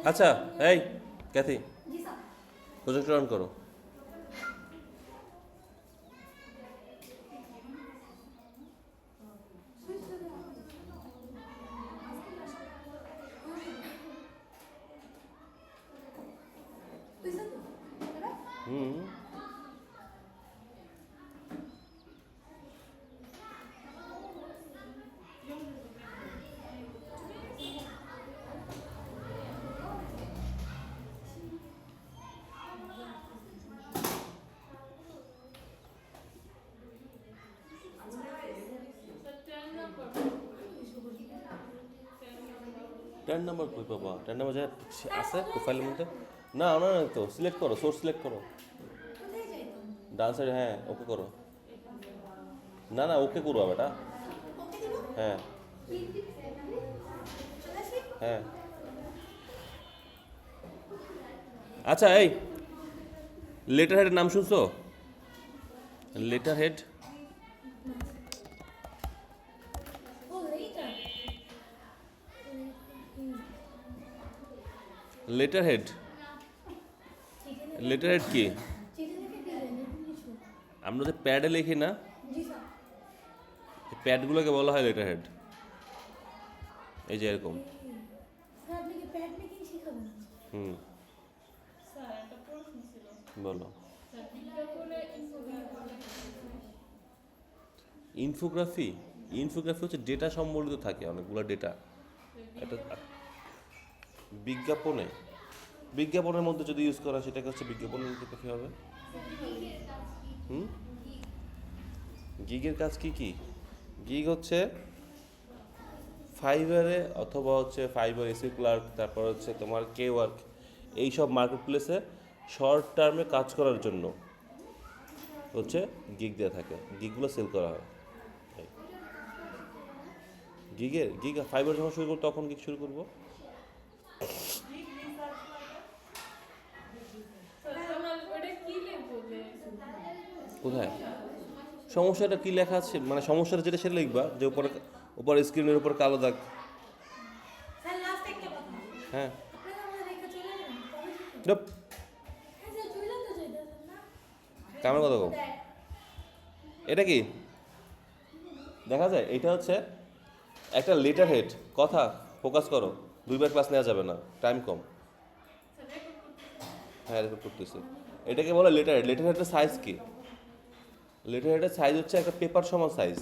আচ্ছা, এই Kathy, projector on করো। হুম। টেন নাম্বার কই পাবা? টেন নাম্বার যা আছে প্রোফাইলের মধ্যে। না না না, তো সিলেক্ট করো, সোর্স সিলেক্ট করো। ডান সাইডে, হ্যাঁ ওকে করো। না না, ওকে করো বেটা। হ্যাঁ হ্যাঁ। আচ্ছা, এই লেটার হেডের নাম শুনছো? Letter head. Letter head, letter head কি? আমরা যে প্যাডে লিখি না, প্যাডগুলোকে বলা হয় লেটার হেড। এই যে এরকম। হুম, বলো। ইনফোগ্রাফি, ইনফোগ্রাফি হচ্ছে ডেটা সম্বলিত থাকে, অনেকগুলো ডেটা। এটা বিজ্ঞাপনে, বিজ্ঞাপনের মধ্যে যদি ইউজ করা হয় সেটাকে হচ্ছে বিজ্ঞাপনের ইনফোগ্রাফি হবে। হুম। গিগের কাজ কি কি? গিগ হচ্ছে ফাইবারে অথবা হচ্ছে ফাইবার এসি ক্লার্ক, তারপর হচ্ছে তোমার কে ওয়ার্ক, এইসব মার্কেট প্লেসে শর্ট টার্মে কাজ করার জন্য হচ্ছে গিগ দেওয়া থাকে, গিগগুলো সেল করা হয়। গিগ ফাইবার যখন শুরু করবো তখন গিগ শুরু করবো। কোথায় সমস্যাটা কি লেখা আছে, মানে সমস্যাটা যেটা সেটা লিখবা, যে উপরে উপরে স্ক্রিনের উপর কালো দাগ। হ্যাঁ। চুপ, কামের কথা কও। এটা কি দেখা যায়? এটা হচ্ছে একটা লেটার হেড। কথা ফোকাস করো, দুইবার ক্লাস নেওয়া যাবে না, টাইম কম। হ্যাঁ, রেকর্ড করতেছি। এটাকে বলে লেটার হেড। লেটার হেডের সাইজ কি? লেটার হেডের সাইজ হচ্ছে একটা পেপার সমান সাইজ।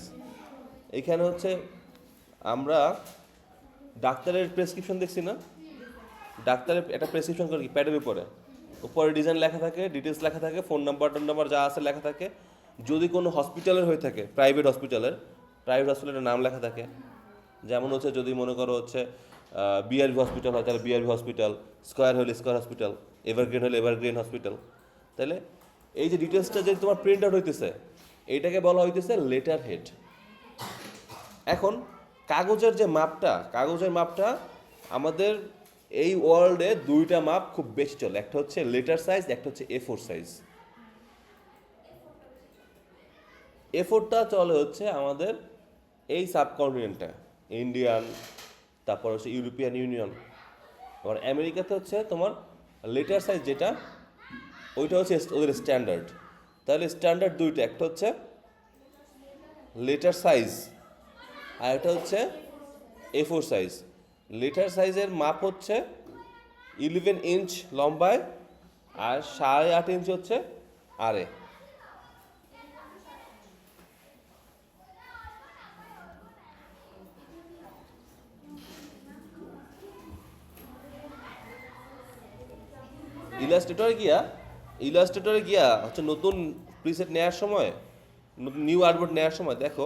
এইখানে হচ্ছে আমরা ডাক্তারের প্রেসক্রিপশন দেখছি না, ডাক্তারের একটা প্রেসক্রিপশন করে কি প্যাডের উপরে, উপরে ডিজাইন লেখা থাকে, ডিটেলস লেখা থাকে, ফোন নাম্বার টোন নাম্বার যা আছে লেখা থাকে। যদি কোনো হসপিটালের হয়ে থাকে, প্রাইভেট হসপিটালের নাম লেখা থাকে। যেমন হচ্ছে যদি মনে করো হচ্ছে বিআরবি হসপিটাল হয় তাহলে বিআরবি হসপিটাল, স্কয়ার হলে স্কয়ার হসপিটাল, এভারগ্রিন হলে এভারগ্রিন হসপিটাল। তাহলে এই যে ডিটেলসটা যে তোমার প্রিন্ট আউট হইতেছে, এইটাকে বলা হইতেছে লেটার হেড। এখন কাগজের মাপটা আমাদের এই ওয়ার্ল্ডে দুইটা মাপ খুব বেশি চলে, একটা হচ্ছে লেটার সাইজ, একটা হচ্ছে এ4 সাইজ। এ4টা চলে হচ্ছে আমাদের এই সাবকন্টিনেন্টে, ইন্ডিয়ান, তারপর হচ্ছে ইউরোপিয়ান ইউনিয়ন। আবার আমেরিকাতে হচ্ছে তোমার লেটার সাইজ যেটা, ওইটা হচ্ছে ওদের স্ট্যান্ডার্ড। তাহলে স্ট্যান্ডার্ড দুইটা, একটা হচ্ছে লেটার সাইজ আর একটা হচ্ছে এ4 সাইজ। লেটার সাইজের মাপ হচ্ছে 11 ইঞ্চ লম্বায় আর 8.5 ইঞ্চ হচ্ছে আরে। ইলাস্ট্রেটরে গিয়া হচ্ছে নতুন প্রিসেট নেওয়ার সময়, নতুন নিউ আর্টবোর্ড নেওয়ার সময় দেখো,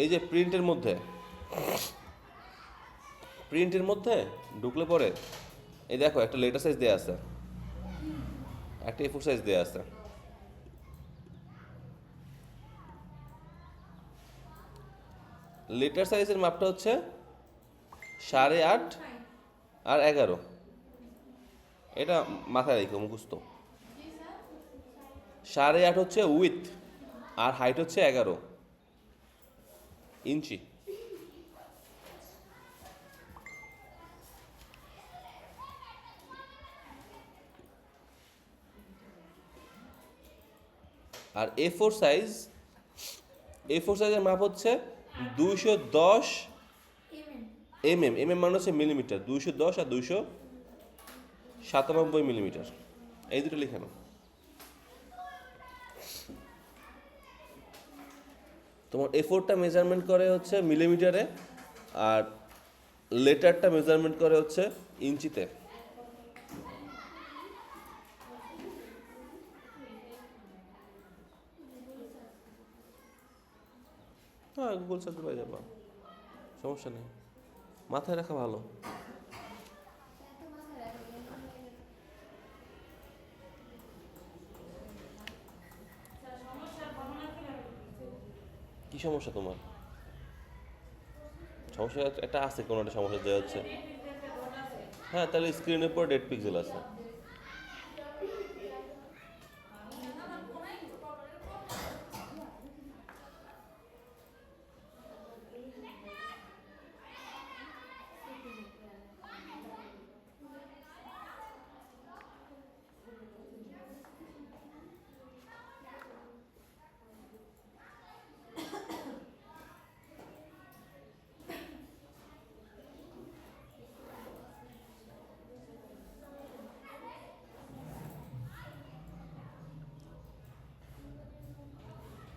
এই যে প্রিন্টের মধ্যে ঢুকলে পরে এই দেখো একটা লেটার সাইজ দেওয়া আছে, একটা এ4 সাইজ দেওয়া আছে। লেটার সাইজের মাপটা হচ্ছে 8.5 আর 11। এটা মাথায় রেখো, মুখস্থ। 8.5 হচ্ছে উইথ আর হাইট হচ্ছে 11 ইঞ্চি। আর এ ফোর সাইজের মাপ হচ্ছে 210 mm মানে হচ্ছে মিলিমিটার, 210 আর 297 মিলিমিটার, এই দুটো লিখে নাও। তোমার এ4টা মেজারমেন্ট করে হচ্ছে মিলিমিটারে, আর লেটারটা মেজারমেন্ট করে হচ্ছে ইঞ্চিতে। হ্যাঁ, গুগল সার্চ পেয়ে যাবা, সমস্যা নেই, মাথায় রাখা ভালো। কি সমস্যা তোমার? সমস্যা একটা আছে, কোনো একটা সমস্যা দেওয়া হচ্ছে। হ্যাঁ, তাহলে স্ক্রিনের পর 1.5 পিক্সেল আছে।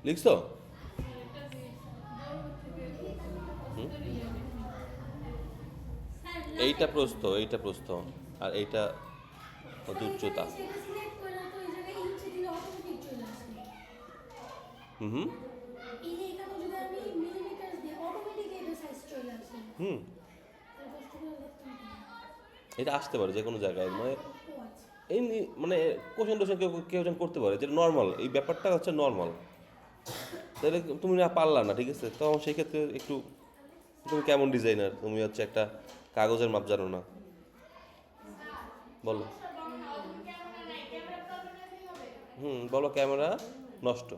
লিখছো? এইটা প্রস্থ আর এইটা হচ্ছে উচ্চতা। হুম হুম এটা আসতে পারে যে কোনো জায়গায়, মানে এই মানে কোশ্চেন টোশ্চেন কেউ কেউ একজন করতে পারে, যেটা নর্মাল, এই ব্যাপারটা হচ্ছে নর্মাল। তাহলে তুমি না পারলা না, ঠিক আছে, তখন সেই ক্ষেত্রে একটু, তুমি কেমন ডিজাইনার, তুমি হচ্ছে একটা কাগজের মাপ জানো না, বলো। বলো ক্যামেরা নষ্ট।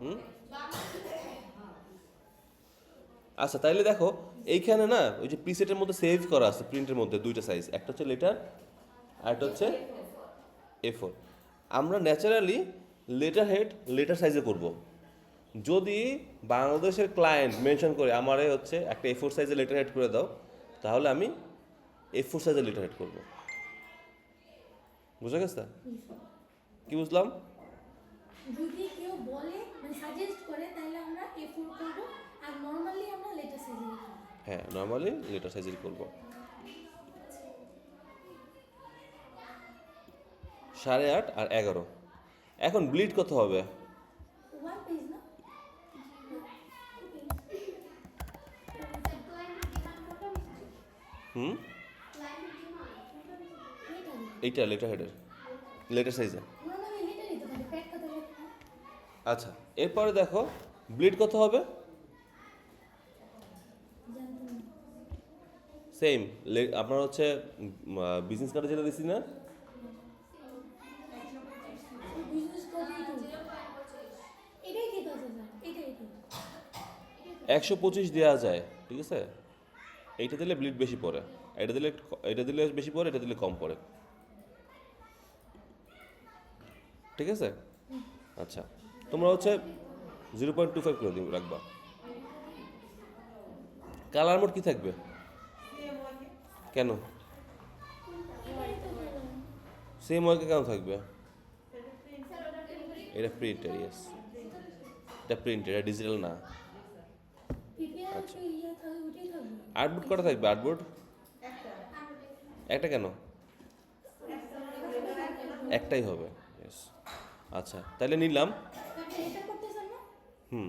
হুম আচ্ছা, তাইলে দেখো এইখানে না ওই যে প্রিসেটের মধ্যে সেভ করা আছে, প্রিন্টের মধ্যে দুইটা সাইজ, একটা হচ্ছে লেটার আর একটা হচ্ছে এ4। আমরা ন্যাচারালি লেটার হেড লেটার সাইজে করব। যদি বাংলাদেশের ক্লায়েন্ট মেনশন করে আমারে হচ্ছে একটা এ4 সাইজে লেটার হেড করে দাও, তাহলে আমি এ4 সাইজে লেটার হেড করবো। বুঝা গেছে? কি বুঝলাম? যদি কেউ বলে মানে সাজেস্ট করে তাহলে আমরা A4 করব, আর নরমালি আমরা লেটার সাইজে লিখব। হ্যাঁ, নর্মালি লেটার সাইজের করবো। 8.5 আর 11। এখন ব্লিড কত হবে? ওয়ান পেজ না, হুম লেটার এইটা লেটার হেডের লেটার সাইজে। নরমালি লেটারই তো থাকে, প্যাড কত লিখব। আচ্ছা, এরপরে দেখো ব্লিড কত হবে? জানতাম না। সেম, আপনার হচ্ছে বিজনেস কার্ডে যেটা দিছি না, বিজনেস কপি টু এটাই ঠিক আছে স্যার, এটাই ঠিক। 125 দেওয়া যায়, ঠিক আছে। এইটা দিলে ব্লিড বেশি পড়ে, এটা দিলে বেশি পড়ে, এটা দিলে কম পড়ে, ঠিক আছে। আচ্ছা, তোমরা হচ্ছে 0.25 করে রাখবা। কালার মোড কি থাকবে? কেন সেম ওয়ার্কে কেন থাকবে? এটা প্রিন্টার, ইয়েস, এটা প্রিন্ট, এটা ডিজিটাল না। পিপিআর আচ্ছা, তো ইয়া থাকে, ওটাই থাকবে। আর্টবোর্ড কটা থাকবে? আর্টবোর্ড একটা কেন? একটাই হবে, ইয়েস। আচ্ছা, তাহলে নিলাম। এটা করতেছেন না? হুম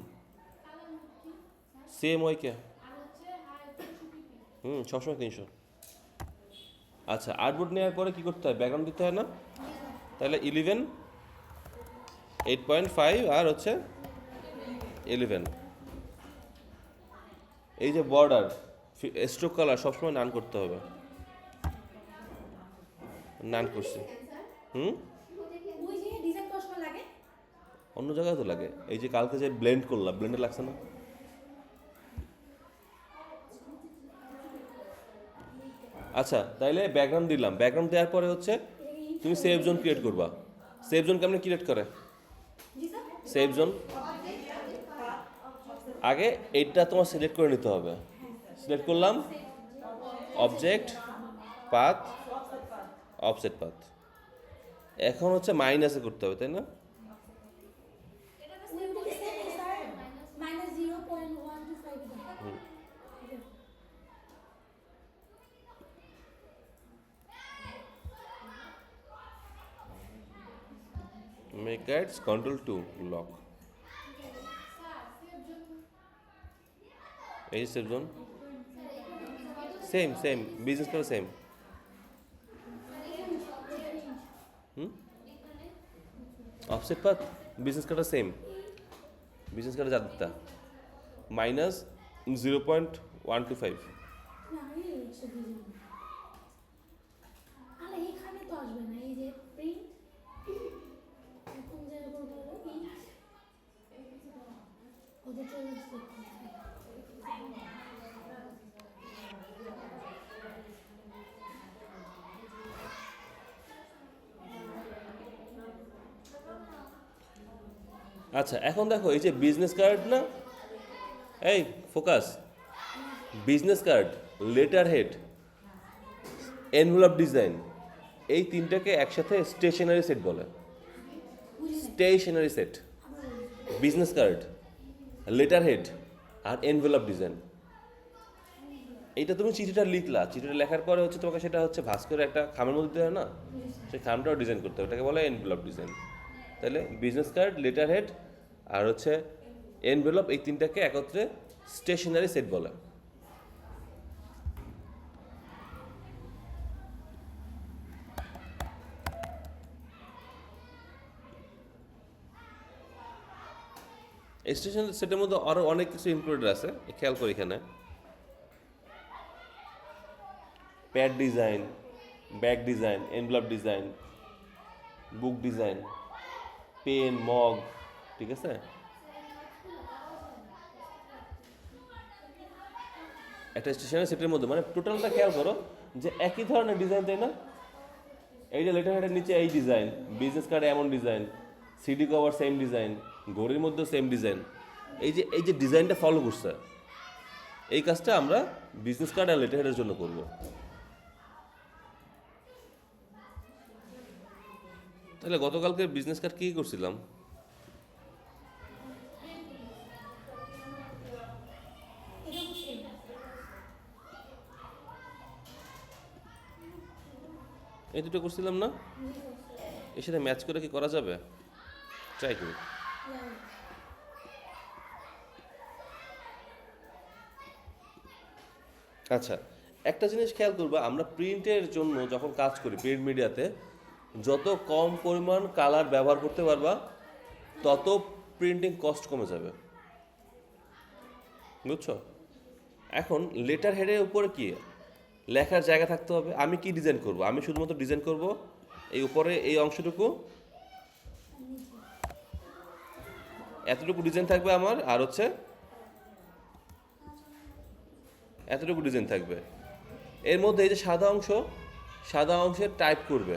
সেম ওয়াইকে, সবসময় 300। আচ্ছা, আর্টবোর্ড নেওয়ার পরে কি করতে হয়? ব্যাকগ্রাউন্ড দিতে হয় না? তাহলে 11, 8.5 আর হচ্ছে 11। এই যে বর্ডার, স্ট্রোক কালার সবসময় নান করতে হবে। নান করছি। হুম ওই যে ডিজাইন করার সময় লাগে। অন্য জায়গায় তো লাগে, এই যে কালকে যে ব্লেন্ড করলাম, ব্লেন্ডে লাগছে না? আচ্ছা, তাইলে ব্যাকগ্রাউন্ড দিলাম, ব্যাকগ্রাউন্ড দেওয়ার পরে হচ্ছে তুমি সেভ জোন ক্রিয়েট করবা। সেফ জোন কেমন ক্রিয়েট করে? জি স্যার। সেফ জোন আগে এইটা তোমার সিলেক্ট করে নিতে হবে। সিলেক্ট করলাম অবজেক্ট, পাথ, অফসেট পাথ। এখন হচ্ছে মাইনাসে করতে হবে, তাই না? ওইটাকে same sir -0.125 make guides control to lock. এই safe zone same same business করে সেম। অফসেট পাথ বিজনেস কার্ডটা সেম। বিজনেস কার্ডে যা দিতা -0.125। না এই একশো দিয়ে যাবে। আর এইখানে তো আসবে না, এই যে প্রিন্ট এখন যে করবো এই ওদের চলে আসছে। আচ্ছা এখন দেখো এই যে বিজনেস কার্ড না, এই focus, business card, letter head, envelope design, এই তিনটাকে একসাথে স্টেশনারি সেট বলে। Stationery set, business card, letter head আর এনভেলপ ডিজাইন। এইটা তুমি চিঠিটা লিখলা, চিঠিটা লেখার পরে হচ্ছে তোমাকে সেটা হচ্ছে ভাঁজ করে একটা খামের মধ্যে দিতে হয় না, সেই খামটাও ডিজাইন করতে হবে, এটাকে বলে এনভেলপ ডিজাইন। তাহলে বিজনেস কার্ড, লেটার হেড আর হচ্ছে এনভেলপ, এই তিনটাকে একত্রে স্টেশনারি সেট বলে। স্টেশনারি সেটের মধ্যে আরও অনেক কিছু ইনক্লুডেড আছে, খেয়াল করি এখানে pad design, bag design, envelope design, book design, pen, mug, ঠিক আছে? একটা স্টেশনারি সেটের মধ্যে মানে টোটালটা খেয়াল করো যে একই ধরনের ডিজাইন, তাই না? এই যে লেটার হেডের নিচে এই ডিজাইন, বিজনেস কার্ডে এমন design, CD cover same design, ঘড়ির মধ্যেও সেম ডিজাইন। এই যে ডিজাইনটা ফলো করছে, এই কাজটা আমরা বিজনেস কার্ড আর লেটার হেডের জন্য করব। তাহলে গতকালকে বিজনেস কার্ড কী করছিলাম? এই দুটো করছিলাম না? এর সাথে ম্যাচ করে কি করা যাবে? ট্রাই করি। আচ্ছা, একটা জিনিস খেয়াল করবো, আমরা প্রিন্টের জন্য যখন কাজ করি প্রিন্ট মিডিয়াতে, যত কম পরিমাণ কালার ব্যবহার করতে পারবা তত প্রিন্টিং কস্ট কমে যাবে, বুঝছো? এখন লেটার হেডের উপরে কি লেখার জায়গা থাকতে হবে। আমি কি ডিজাইন করব? আমি শুধুমাত্র ডিজাইন করব এই উপরে এই অংশটুকু, এতটুকু ডিজাইন থাকবে আমার, আর হচ্ছে এতটুকু ডিজাইন থাকবে। এর মধ্যে এই যে সাদা অংশ, সাদা অংশে টাইপ করবে,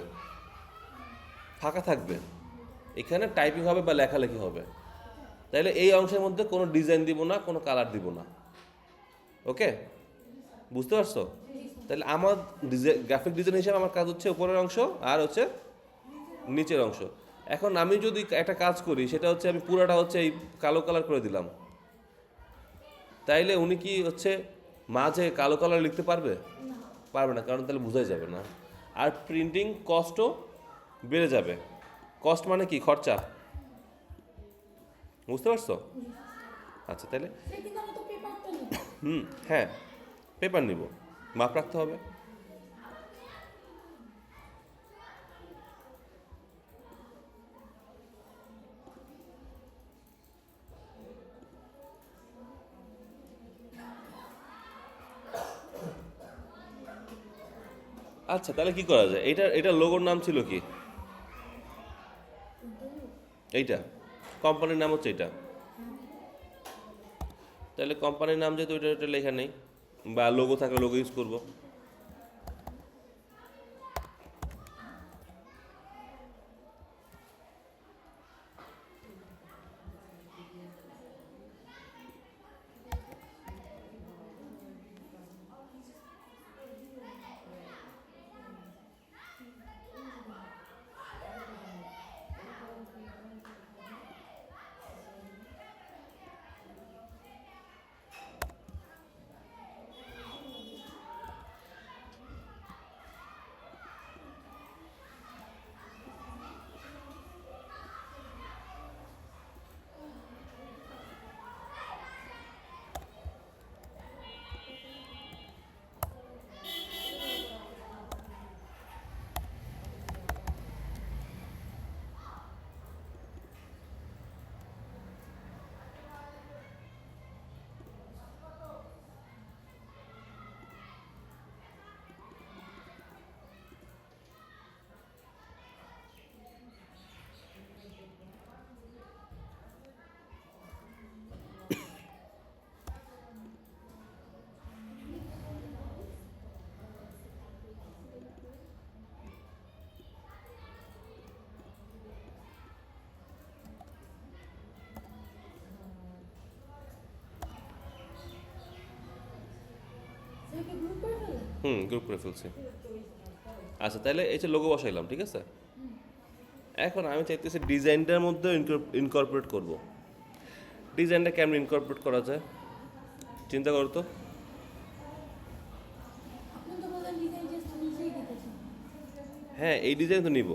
ফাঁকা থাকবে, এখানে টাইপিং হবে বা লেখালেখি হবে। তাহলে এই অংশের মধ্যে কোনো ডিজাইন দিব না, কোনো কালার দিব না। ওকে, বুঝতে পারছো? তাহলে আমার গ্রাফিক ডিজাইন হিসাবে আমার কাজ হচ্ছে উপরের অংশ আর হচ্ছে নিচের অংশ। এখন আমি যদি একটা কাজ করি, সেটা হচ্ছে আমি পুরাটা হচ্ছে এই কালো কালার করে দিলাম, তাইলে উনি কি হচ্ছে মাঝে কালো কালার লিখতে পারবে? পারবে না, কারণ তাহলে বোঝাই যাবে না। আর প্রিন্টিং কস্টও বেড়ে যাবে। কস্ট মানে কি? খরচা, বুঝতে পারছো? আচ্ছা, তাহলে হ্যাঁ, পেপার নিব, মাপ রাখতে হবে। আচ্ছা, তাহলে কি করা যায়? এটা লোগোর নাম ছিল কি? এইটা কোম্পানির নাম হচ্ছে এটা। তাহলে কোম্পানির নাম যেহেতু ওইটা লেখা নেই, বা লোগো থাকলে লোগো ইউজ করবো। তুমি কি গ্রুপ করে ফেললে? গ্রুপ করে ফেলছি। আচ্ছা তাহলে এই যে লোগো বসাইলাম, ঠিক আছে। এখন আমি চাইতেছি ডিজাইনটার মধ্যে ইনকর্পোরেট করব। ডিজাইনটা কেমন ইনকর্পোরেট করা যায় চিন্তা করো তো। আপনি তো বললেন ডিজাইন জাস্ট নিজেই দিতে চান। হ্যাঁ এই ডিজাইন তো নিব,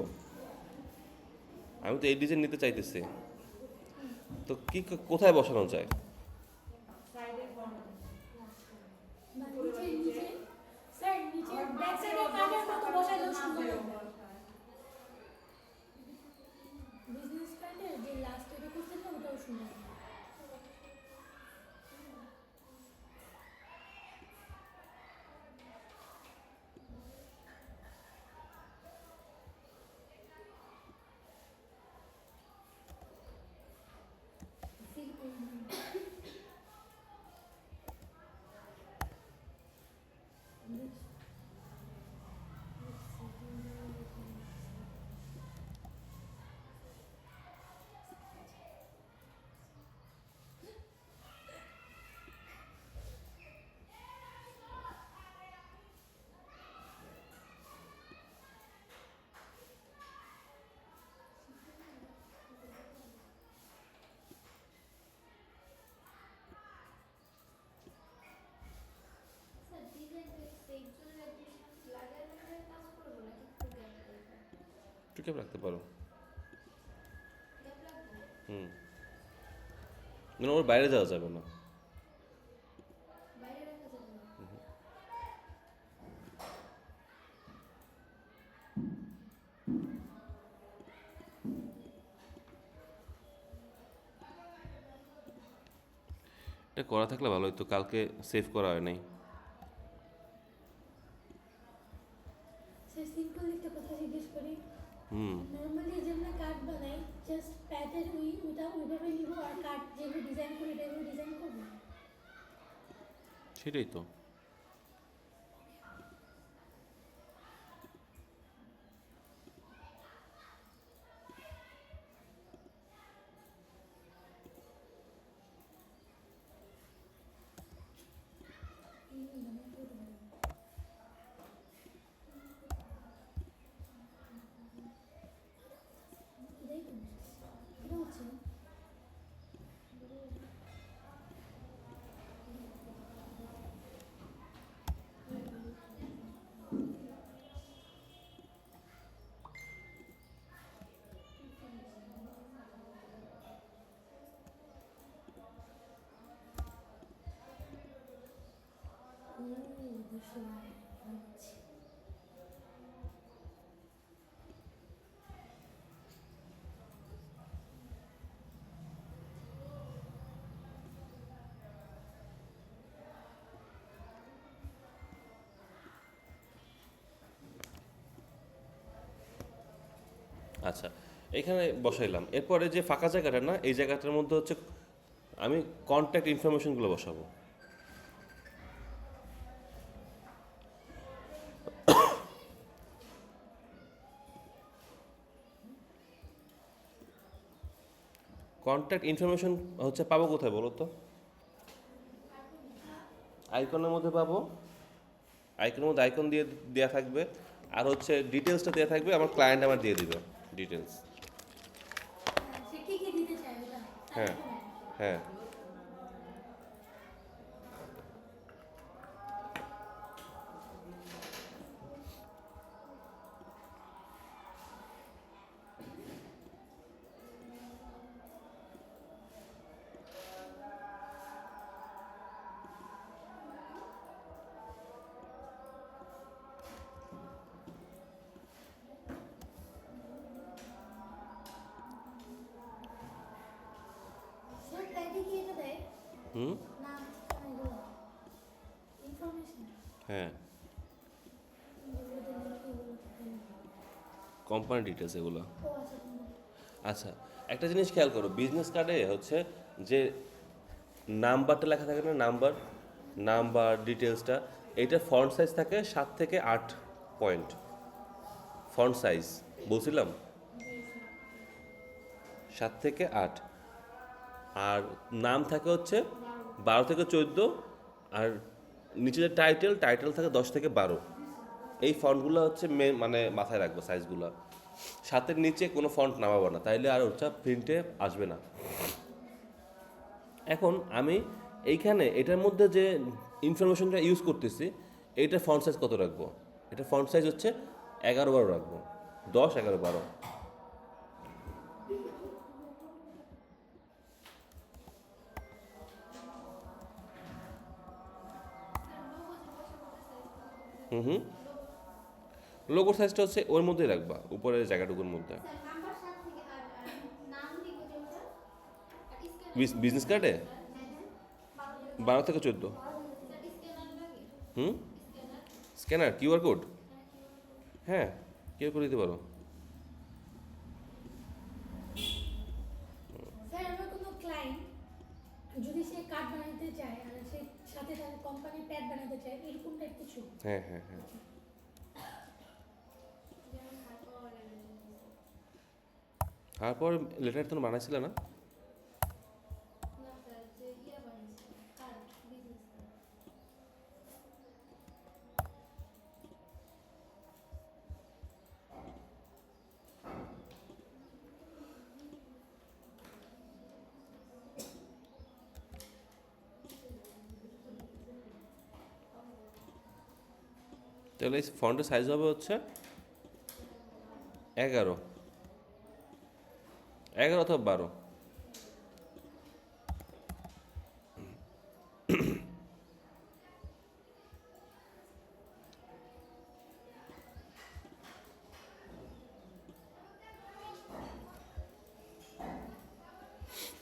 আমি তো এই ডিজাইন নিতে চাইতেছি। তো কি কোথায় বসানো যায়? বা নিচে স্যার নিচে ব্যাক সাইডে কার্ডের মতো বসাইলেও সুন্দর লাগবে। বিজনেস কার্ডের যে লাস্ট এটা করছেন না ওটাও সুন্দর লাগবে। ফিল করুন। স্যার ডিজাইনটা সেকশন লাগালে কাজ করবো নাকি একটু গ্যাপ রাখবো? একটু কেমন রাখতে পারো। গ্যাপ রাখবো? মানে ওর বাইরে যাওয়া যাবে না। বাইরে রাখা যাবে না? এটা করা থাকলে ভালো হতো, কালকে সেভ করা হয় নাই। স্যার সিম্পল একটা কথা জিজ্ঞেস করি। হুম নর্মালি যেমন কার্ড বানাই জাস্ট প্যাটের ওইটা ওইভাবে নিব আর কার্ড যেভাবে ডিজাইন করি এভাবে ডিজাইন করবো। সেটাই তো। এটাই তো এটা হচ্ছে বুঝতে পারছি। আচ্ছা এখানে বসাইলাম, এরপরে যে ফাঁকা জায়গাটা না, এই জায়গাটার মধ্যে হচ্ছে আমি কন্ট্যাক্ট ইনফরমেশনগুলো বসাবো। কন্ট্যাক্ট ইনফরমেশন হচ্ছে পাবো কোথায় বলো তো? আইকনের মধ্যে পাবো, আইকনের মধ্যে আইকন দিয়ে দেওয়া থাকবে, আর হচ্ছে ডিটেলসটা দেওয়া থাকবে, আমার ক্লায়েন্ট আমার দিয়ে দিবে ডিটেলস। সে কি কি দিতে চায় ওটা? হ্যাঁ হ্যাঁ স্যার প্যাডে কি এটা দেয়? হুম নাম ঠিকানা এগুলো ইনফরমেশন হ্যাঁ যেগুলো দিলে এগুলো থাকে। কোম্পানি ডিটেলস এগুলো। ও আচ্ছা আচ্ছা একটা জিনিস খেয়াল করো, বিজনেস কার্ডে হচ্ছে যে নাম্বারটা লেখা থাকে না, নাম্বার নাম্বার ডিটেলসটা, এইটার ফন্ট সাইজ থাকে 7 থেকে 8 পয়েন্ট ফন্ট সাইজ, বলছিলাম 7 থেকে 8। আর নাম থাকে হচ্ছে 12 থেকে 14, আর নিচে যে টাইটেল থাকে 10 থেকে 12। এই ফন্টগুলো হচ্ছে মানে মাথায় রাখবো সাইজগুলো। 7-এর নিচে কোনো ফন্ট নামাবো না, তাইলে আর ওটা প্রিন্টে আসবে না। এখন আমি এইখানে এটার মধ্যে যে ইনফরমেশনটা ইউজ করতেছি, এইটার ফন্ট সাইজ কত রাখবো? এটা ফন্ট সাইজ হচ্ছে 11-12 রাখবো। 10, 11, 12। হুম হুম লোগোর সাইজটা হচ্ছে ওর মধ্যেই রাখবা, উপরের জায়গাটুকুর মধ্যে। স্যার নাম্বার 7 থেকে আর নাম লিখবো যে ওটা আর স্ক্যানার বিজনেস কার্ডে হ্যাঁ হ্যাঁ 12 থেকে 14। স্যার স্ক্যানার লাগে হুম স্ক্যানার স্ক্যানার কিউআর কোড, হ্যাঁ হ্যাঁ কিউআর কোড দিতে পারো। স্যার আমার কোনো ক্লায়েন্ট যদি সে কার্ড বানাতে চায় আর সে সাথে সাথে কোম্পানির প্যাড বানাতে চায়, এরকম টাইপ কিছু? হ্যাঁ হ্যাঁ হ্যাঁ যেমন হারপা অর্ডার তারপর লেটার তো বানাইছিল না? না স্যার যে ইয়া বানিয়েছে কার্ড বিজনেস কার্ড তাহলে এই ফন্টের সাইজ হবে হচ্ছে 11 অথবা 12।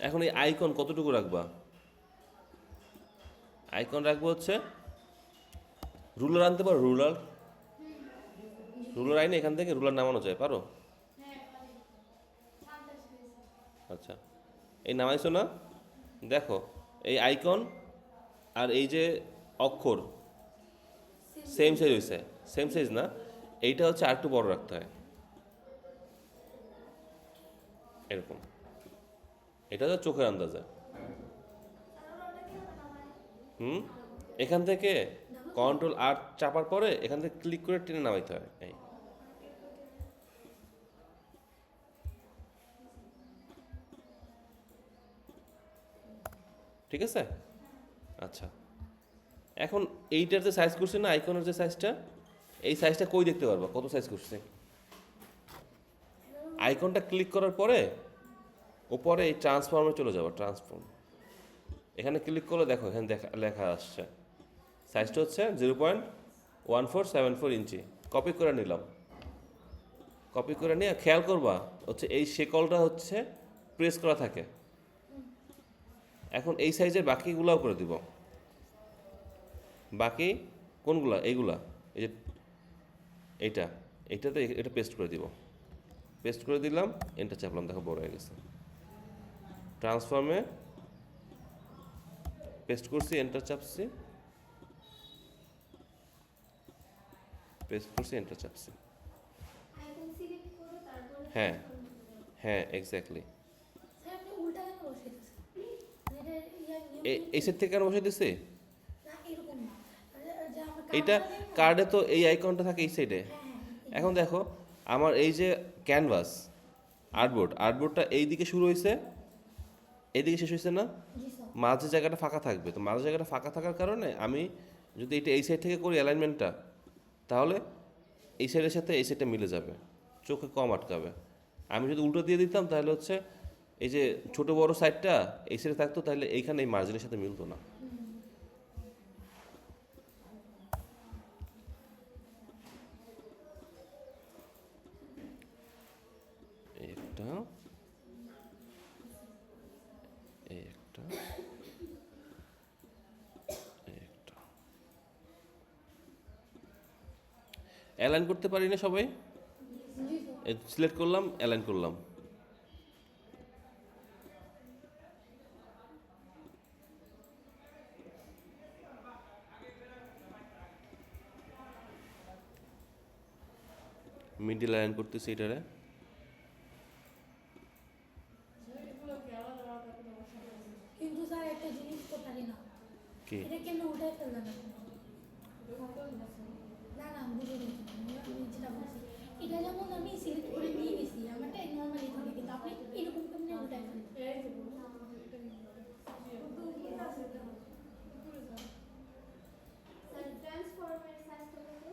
এখন এই আইকন কতটুকু রাখবা? আইকন রাখবো হচ্ছে, রুলার আনতে পারো? রুলার আইনে এখান থেকে রুলার নামানো যায়, পারো? হ্যাঁ পারি 50 পেজ আচ্ছা, এই নামাইছো না? দেখো এই আইকন আর এই যে অক্ষর সেম সাইজ হয়েছে, সেম সাইজ না, এইটা হচ্ছে আর একটু বড় রাখতে হয়, এরকম। এটা তো চোখের আন্দাজে। আর ওটা কি হবে না মানে হুম এখান থেকে Ctrl+R চাপার পরে এখান থেকে ক্লিক করে টেনে নামাইতে হয়। এই ঠিক আছে? আচ্ছা, এখন এইটার যে সাইজ করছে না, আইকনের যে সাইজটা, এই সাইজটা কই দেখতে পারবা কত সাইজ করছে? আইকনটা ক্লিক করার পরে উপরে এই ট্রান্সফর্মে চলে যাবো, ট্রান্সফর্ম। এখানে ক্লিক করলে দেখো এখানে লেখা আসছে, সাইজটা হচ্ছে 0.1474 ইঞ্চি। কপি করে নিলাম। কপি করে নিয়ে খেয়াল করবা হচ্ছে এই শেকলটা হচ্ছে প্রেস করা থাকে। এখন এই সাইজের বাকিগুলাও করে দিব। বাকি কোনগুলা? এইগুলা, এই যে এইটাতে এটা পেস্ট করে দিব। পেস্ট করে দিলাম, এন্টার চাপলাম, দেখো বড় হয়ে গেছে। ট্রান্সফর্মে পেস্ট করছি, এন্টার চাপছি, পেস্ট করছি, এন্টার চাপছি। আইকন সিলেক্ট করে তারপরে হ্যাঁ হ্যাঁ এক্স্যাক্টলি। স্যার আপনি উল্টা কেন বসিয়েছেন? এটা এই সেট থেকে আর বসে দিছি। না এরকম না, যে আমার এইটা কার্ডে তো এই আইকনটা থাকে এই সাইডে। হ্যাঁ হ্যাঁ এখন দেখো আমার এই যে ক্যানভাস, আর্টবোর্ডটা এই দিকে শুরু হয়েছে, এইদিকে শেষ হয়েছে না? জি স্যার। মাঝে জায়গাটা ফাঁকা থাকবে, তো মাঝে জায়গাটা ফাঁকা থাকার কারণে আমি যদি এটা এই সাইড থেকে করি অ্যালাইনমেন্টটা, তাহলে এই সাইডের সাথে এই সাইডটা মিলে যাবে, চোখে কম আটকাবে। আমি যদি উল্টো দিয়ে দিতাম তাহলে হচ্ছে এই যে ছোট বড় সাইডটা এই সাইডে থাকতো, তাহলে এইখানে এই মার্জিনের সাথে মিলতো না। একটা, একটা, একটা। অ্যালাইন করতে পারি না সবাই? জি স্যার। সিলেক্ট করলাম, অ্যালাইন করলাম। মিডিল অ্যালাইন করতেছি এটারে। কিন্তু স্যার একটা জিনিস তো পারি না, কি? এটা কেন উল্টাই ফেললেন আপনি? না না বুঝে গেছি, আমি যেটা বলছি এটা যেমন আমি সিলেক্ট করে নিয়ে গেছি, আমারটা নর্মালি থাকে, কিন্তু আপনি এরকম কেমনে উল্টায় ফেলেন? স্যার ট্রান্সফর্মের সাইজটা কত?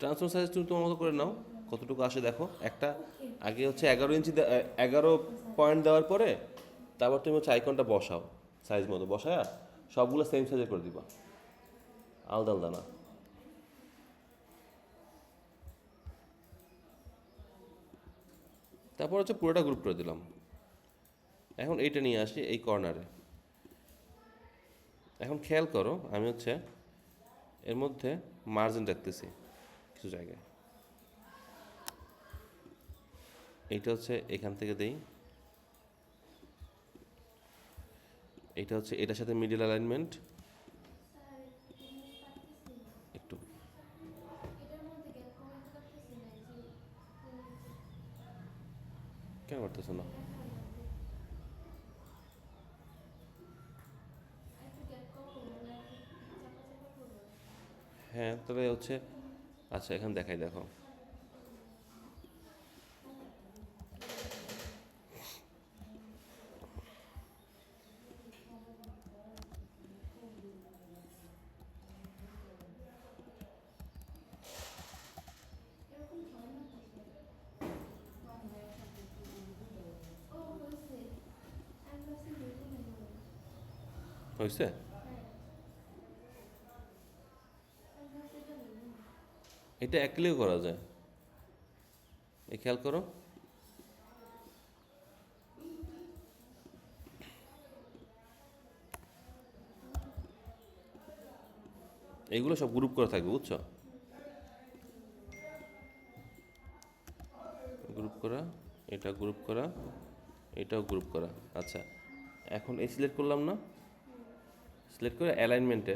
ট্রান্সফার সাইজ তুমি তোমার মতো করে নাও, কতটুকু আসে দেখো। একটা ওকে আগে হচ্ছে 11 ইঞ্চি 11 পয়েন্ট দেওয়ার পরে তারপর তুমি হচ্ছে আইকনটা বসাও, সাইজ মতো বসায় সবগুলো সেম সাইজে করে দিবা, আলাদা আলাদা না। তারপর হচ্ছে পুরোটা গ্রুপ করে দিলাম। এখন এইটা নিয়ে আসি এই কর্নারে। এখন খেয়াল করো আমি হচ্ছে এর মধ্যে মার্জিন রাখতেছি কিছু জায়গায়। এইটা হচ্ছে এখান থেকে দেই, এইটা হচ্ছে এটার সাথে মিডল অ্যালাইনমেন্ট স্যার আমি পারতেছি না। একটু। এটার মধ্যে গ্যাপ কমাতে পারতেছি না, এই যে কেন করতেছো না? একটু গ্যাপ কমাবো না, চাপা চাপা করবো। হ্যাঁ তবে হচ্ছে আচ্ছা এখানে দেখাই দেখো, এরকম হয় না তো? ও হয়েছে, আমি ভাবছি হইল না এগুলো। হয়েছে? হ্যাঁ, আমি ভাবছি এটা হইল না। এটা একলেও করা যায়, এই খেয়াল করো। এগুলো সব গ্রুপ করা থাকবে বুঝছো, গ্রুপ করা, এটা গ্রুপ করা, এটাও গ্রুপ করা। আচ্ছা এখন এই সিলেক্ট করলাম না, সিলেক্ট করে অ্যালাইনমেন্ট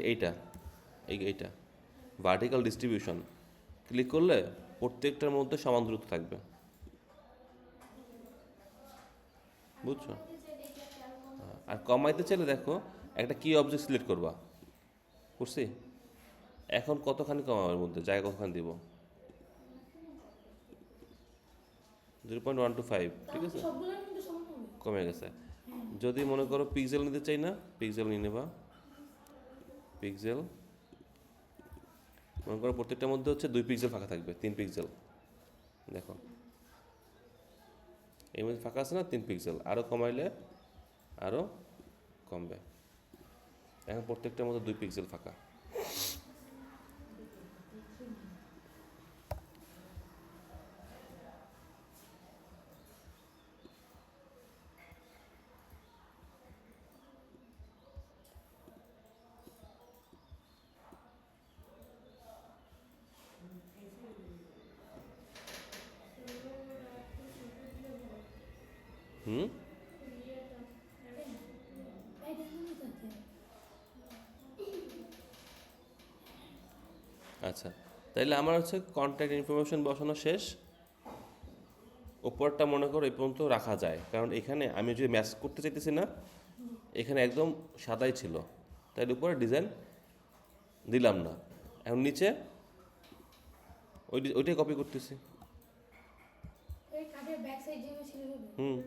এইটা এইটা ভার্টিক্যাল ডিস্ট্রিবিউশন ক্লিক করলে প্রত্যেকটার মধ্যে সমান দূরত্ব থাকবে, বুঝছো? কমাতে চাইলে এটা খেয়াল কম। আর কমাইতে চাইলে দেখো একটা কি অবজেক্ট সিলেক্ট করবা, করছি। এখন কতখানি কমাবার মধ্যে জায়গা কতখানি দিব, 0.125, ঠিক আছে, সবগুলোর মধ্যে সমান হবে। কমে গেছে। যদি মনে করো পিক্সেল নিতে চাই না, পিক্সেল নিয়ে নেবা, পিক্সেল মনে করো প্রত্যেকটার মধ্যে হচ্ছে 2 পিক্সেল ফাঁকা থাকবে, 3 পিক্সেল, দেখো এই মধ্যে ফাঁকা আছে না 3 পিক্সেল, আরও কমাইলে আরও কমবে। এখন প্রত্যেকটার মধ্যে 2 পিক্সেল ফাঁকা। হুম, এটা এমনই থাকে। আচ্ছা তাইলে আমার হচ্ছে কন্ট্যাক্ট ইনফরমেশন বসানো শেষ। উপরটা মনে করো এই পর্যন্ত রাখা যায়, কারণ এখানে আমি যদি ম্যাচ করতে চাইতেছি না, এখানে একদম সাদাই ছিল, তাই উপরে ডিজাইন দিলাম না। এখন নিচে ওইটাই কপি করতেছি। ওই কাঠের ব্যাক সাইড যেভাবে ছিল হবে। হুম,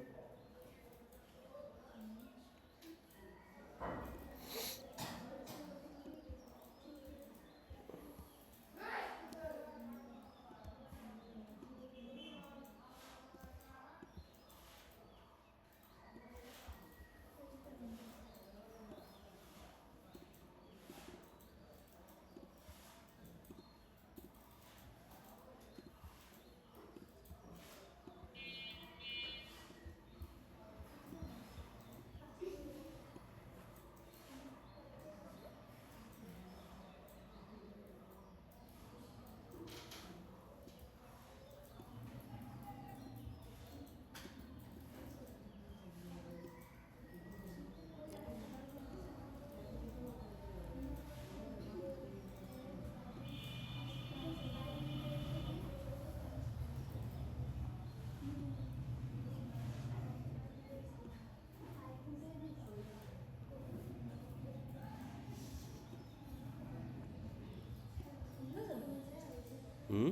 হুম,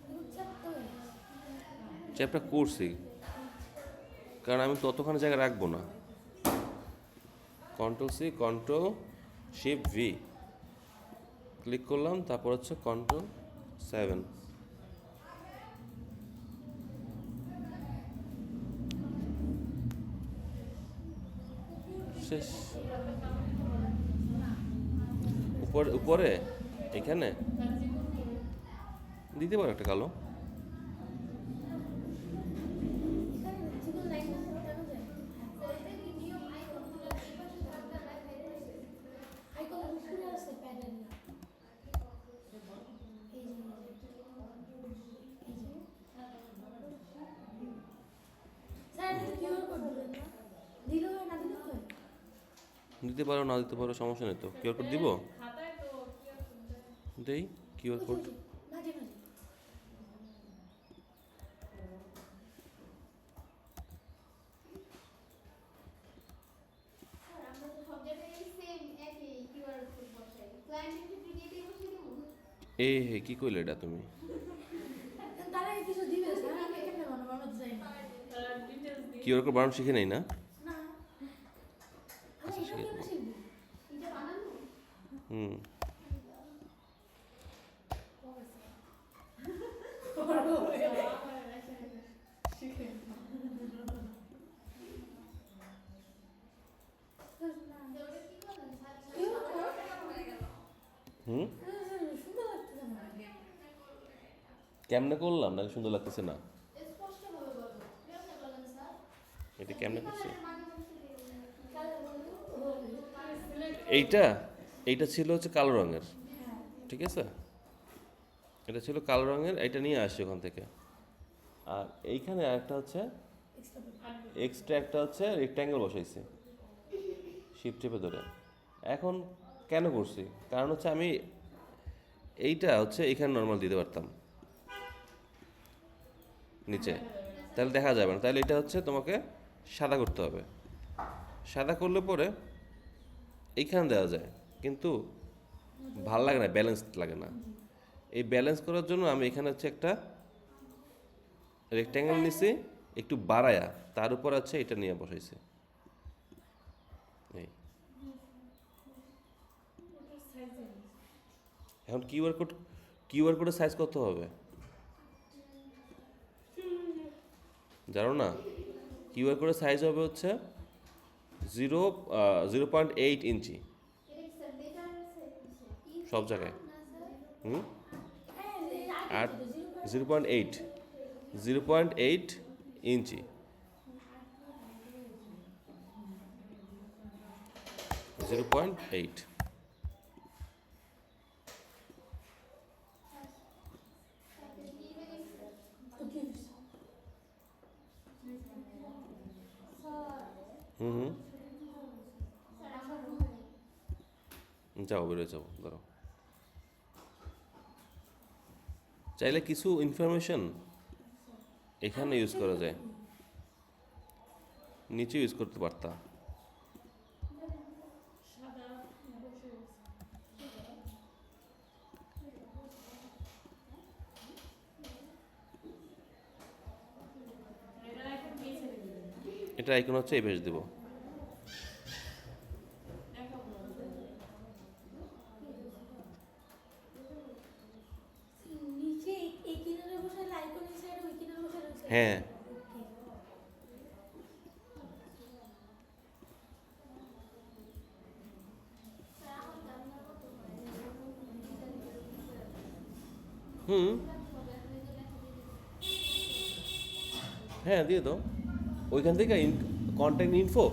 এগুলো চাপতে হয়ে গেছে। চ্যাপটা করছি, কারণ আমি ততখানি জায়গা রাখবো না। Control C, control shift V click করলাম, তারপর হচ্ছে কন্ট্রোল 7। শেষ। উপরে উপরে এখানে দিতে পারো একটা কালো। এখানে যেগুলো লাইন না দেখানো যায়, এটা কি নিয়ম আইকনগুলো এই পাশে থাকবে না বাইরে রেখে? আইকন উপরে আছে প্যাডের না, এই যে স্যার কিউআর কোড দিবেন না, দিলেও হয় না দিলেও হয়। দিতে পারো, না দিতে পারো, সমস্যা নেই তো। কিউআর কোড দিব, খাতায় তো কি আর করতে হয়? দেই কিউআর কোড। মাঝে মাঝে স্যার আমরা তো সব জায়গায় সেম একই কিউআর কোড বসাই। ক্লায়েন্টের ক্ষেত্রে কি এটাই বসিয়ে দেবো? এ হে, কি কইলে এটা তুমি? তারা কিছু দিবে স্যার, আমি কেমনে বানাবো আমার যাই না। কিউআর কোড বানানো শিখে নেই না? না আমি আচ্ছা, এটা ঠিক কেন আছে। শিখবো? এটা বানানো? হুম, যে ওটা কি করলেন? স্যার কিউআর কোড হয়ে গেল। হুম, সুন্দর লাগতেছে না। কেমনে করলাম, নাকি সুন্দর লাগতেছে না? স্পষ্টভাবে বলুন। কিভাবে বলেন স্যার? এটা কেমনে করছি? মাঝে বসে দিলেন। এইটা এইটা ছিল হচ্ছে কালো রঙের, ঠিক আছে? এটা ছিল কালো রঙের, এটা নিয়ে আসছি ওখান থেকে। আর এইখানে একটা হচ্ছে এক্সট্রা, একটা হচ্ছে রেক্ট্যাঙ্গেল বসাইছি শিফট চেপে ধরে। এখন কেন করছি, কারণ হচ্ছে আমি এইটা হচ্ছে এখানে নর্মাল দিতে পারতাম নিচে, তাহলে দেখা যাবে না। তাহলে এটা হচ্ছে তোমাকে সাদা করতে হবে। সাদা করলে পরে এইখানে দেওয়া যায়, কিন্তু ভাল লাগে না, ব্যালেন্স লাগে না। এই ব্যালেন্স করার জন্য আমি এখানে হচ্ছে একটা রেক্ট্যাঙ্গেল নিছি, একটু বাড়ায়া তার উপর আছে এটা নিয়ে বসাইছি। এই এখন কিউআর কোডের সাইজ কত হবে জানো না? কিউআর কোডের সাইজ হবে হচ্ছে 0.8 ইঞ্চি এটা কি স্যার লেটার আছে? সব জায়গায়। না স্যার? হুম, হ্যাঁ আর 0.8 ইঞ্চি, 0.8। হুম হুম, স্যার আমার রুমে যাও বেরোয় যাও, দাঁড়াও। চাইলে কিছু ইনফরমেশন এখানে ইউজ করা যায়, নিচে ইউজ করতে পারতা। এটা আইকন হচ্ছে এই পেজ দেব। নিচে এই কিনারে বসে আইকন এই সাইডে, ওই কিনারে বসে ওই সাইডে। হ্যাঁ, হুম, হ্যাঁ দিয়ে দাও। ওইখান থেকে কন্ট্যাক্ট ইনফো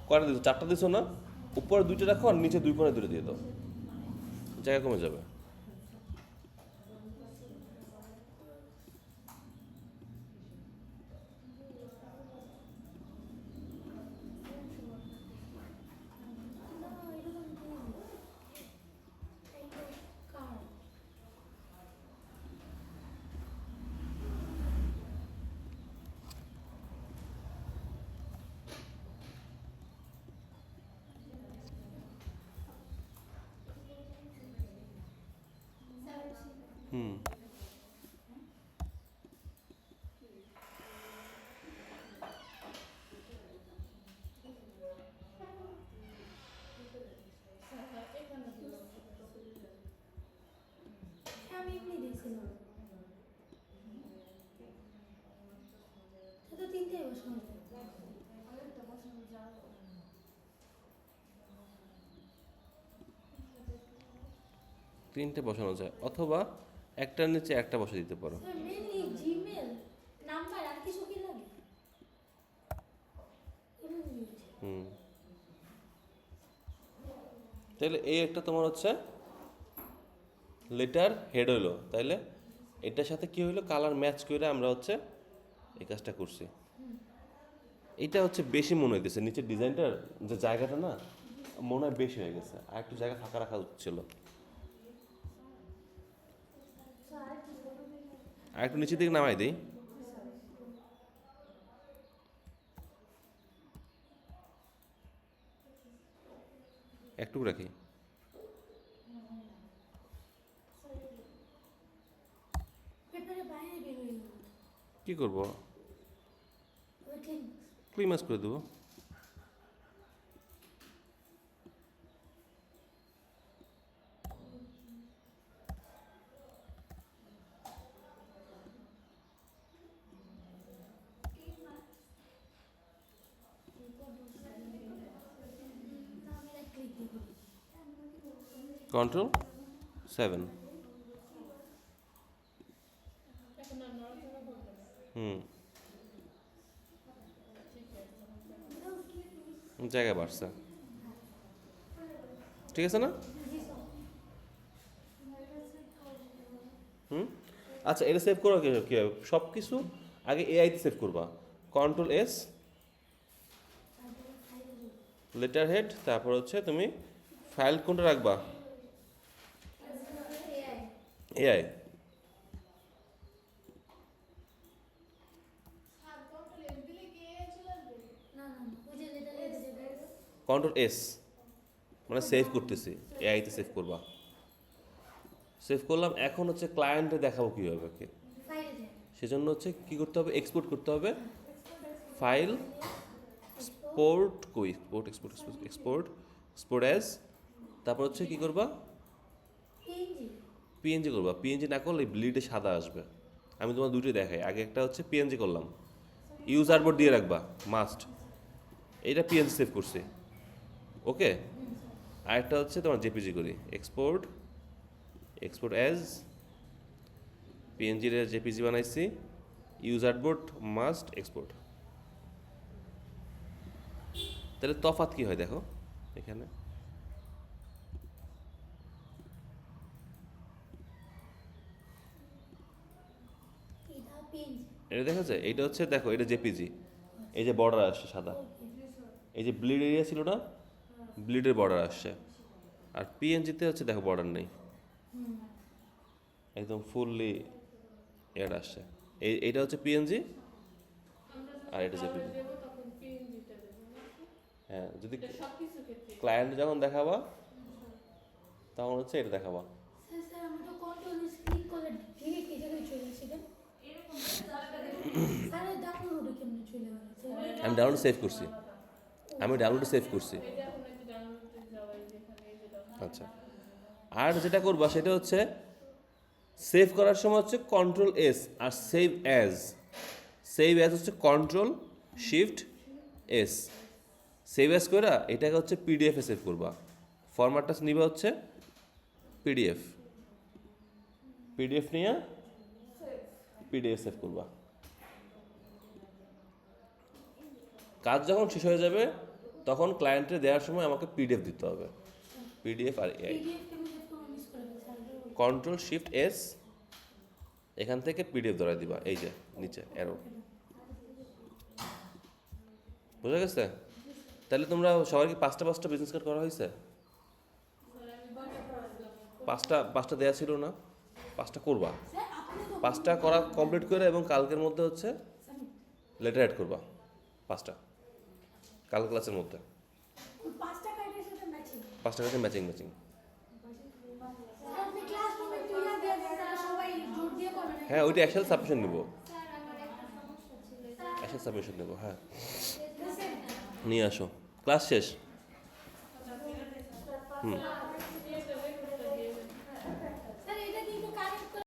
কয়টা দিছো, 4টা দিছো না? উপরে 2টা রাখো আর নিচে 2 কোণে 2টা দিয়ে দাও, জায়গা কমে যাবে। না এরকম এই তো কার হুম, তিনটে বসানো যায়, অথবা একটার নিচে একটা বসে দিতে পারো। স্যার মেনলি জিমেল নাম্বার আর কিছু কি লাগে? এমন জিনিস। হুম, তাহলে এই একটা তোমার হচ্ছে লেটার হেড হইলো, তাইলে এটার সাথে কি হইলো, কালার ম্যাচ করে আমরা হচ্ছে এই কাজটা করছি। এটা হচ্ছে বেশি মনে হইতেছে, নিচের ডিজাইনটার যে জায়গাটা না মনে হয় বেশি হয়ে গেছে, আর একটু জায়গা ফাঁকা রাখা উচিত ছিল। স্যার কি করবে? আর একটু নিচের দিকে নামাই দিই। একটু রাখি। পেপারে বাইরে বের হয়ে গেল। কি করবো, ওই ঠিক ক্লিমাস করে দেবো। আমি এক ক্লিক দিয়ে করি। Ctrl+7। হুম, জায়গা বাড়ছে, ঠিক আছে না? হুম, আচ্ছা এটা সেভ করো কীভাবে, সব কিছু আগে এআইতে সেভ করবা। Ctrl+S, লেটার হেড, তারপর হচ্ছে তুমি ফাইল কোনটা রাখবা, এআই। না না না, ওই যে লেটার লেটার Ctrl+S মানে সেভ করতেছি, এআইতে সেভ করবা। সেভ করলাম, এখন হচ্ছে ক্লায়েন্টে দেখাবো কীভাবে কি, ফাইলে যায়। সেজন্য হচ্ছে কি করতে হবে, এক্সপোর্ট করতে হবে। ফাইল এক্সপোর্ট কই, এক্সপোর্ট অ্যাজ, তারপর হচ্ছে কি করবা, পিএনজি। পিএনজি করবা। পিএনজি না করলে ব্লিডে সাদা আসবে। আমি তোমার দুটোই দেখাই, আগে একটা হচ্ছে পিএনজি করলাম, ইউজার বোর্ড দিয়ে রাখবা মাস্ট, এইটা পিএনজি সেভ করছি, ওকে। আরেকটা হচ্ছে তোমার জেপিজি করি, এক্সপোর্ট অ্যাজ, পিএনজির জেপিজি বানাইছি, ইউজার বোর্ড মাস্ট এক্সপোর্ট। তাহলে তফাৎ কি হয় দেখো এখানে, এটা পিএনজি। এটা দেখা যায়, এইটা হচ্ছে দেখো এটা জেপিজি, এই যে বর্ডার আসছে সাদা, এই যে ব্লিড এরিয়া ছিল না, ব্লিডের বর্ডার আসছে। আর পিএনজিতে হচ্ছে দেখো বর্ডার নেই, একদম ফুললি এড আসছে। এইটা হচ্ছে পিএনজি, আর এটা জেপিজি। হ্যাঁ, যদি ক্লায়েন্ট যখন দেখাবা তখন হচ্ছে এটা দেখাবা। স্যার স্যার আমি তো কন্ট্রোল ক্লিক করে ডিরেক্ট এই জায়গায় চলে আসি কেন? স্যার ডাউনলোডে কেমনে চলে গেল? আমি ডাউনলোড সেভ করছি, আমি ডাউনলোডে সেভ করছি। আচ্ছা, আর যেটা করবা সেটা হচ্ছে সেভ করার সময় হচ্ছে Ctrl+S, আর সেভ অ্যাজ হচ্ছে Ctrl+Shift+S। সেভ অ্যাজ করে এটাকে হচ্ছে পিডিএফে সেভ করবা। ফরম্যাটটা নিবা হচ্ছে পিডিএফ নিয়ে পিডিএফ সেভ করবা। কাজ যখন শেষ হয়ে যাবে তখন ক্লায়েন্টে দেওয়ার সময় আমাকে পিডিএফ দিতে হবে, পিডিএফ আর এআই। পিডিএফ কেমনে সেভ করব মিস করে গেছি স্যার। Ctrl+Shift+S, এখান থেকে পিডিএফ ধরাই দিবা, এই যে নিচে অ্যারো, বুঝা গেছে? তাহলে তোমরা সবার কি পাঁচটা বিজনেস কার্ড করা হয়েছে? পাঁচটা দেওয়া ছিল না, পাঁচটা করবা, স্যার আপনি তো পাঁচটা করা কমপ্লিট করে এবং কালকের মধ্যে হচ্ছে সাবমিট। লেটার অ্যাড করবা পাঁচটা, কাল ক্লাসের মধ্যে ওই 5টা কার্ডের সাথে ম্যাচিং। পাঁচটা কাছে ম্যাচিং। স্যার আপনি ক্লাস রুমে একটু ইয়া দিয়ে দেন, তারা সবাই জোর দিয়ে করবে না? হ্যাঁ, ওইটা একসাথে সাবমিশন নেবো, স্যার আমার একটা সমস্যা ছিল এটা একসাথে সাবমিশন নেবো। হ্যাঁ, স্যার নিয়ে আসো, ক্লাস শেষ। স্যার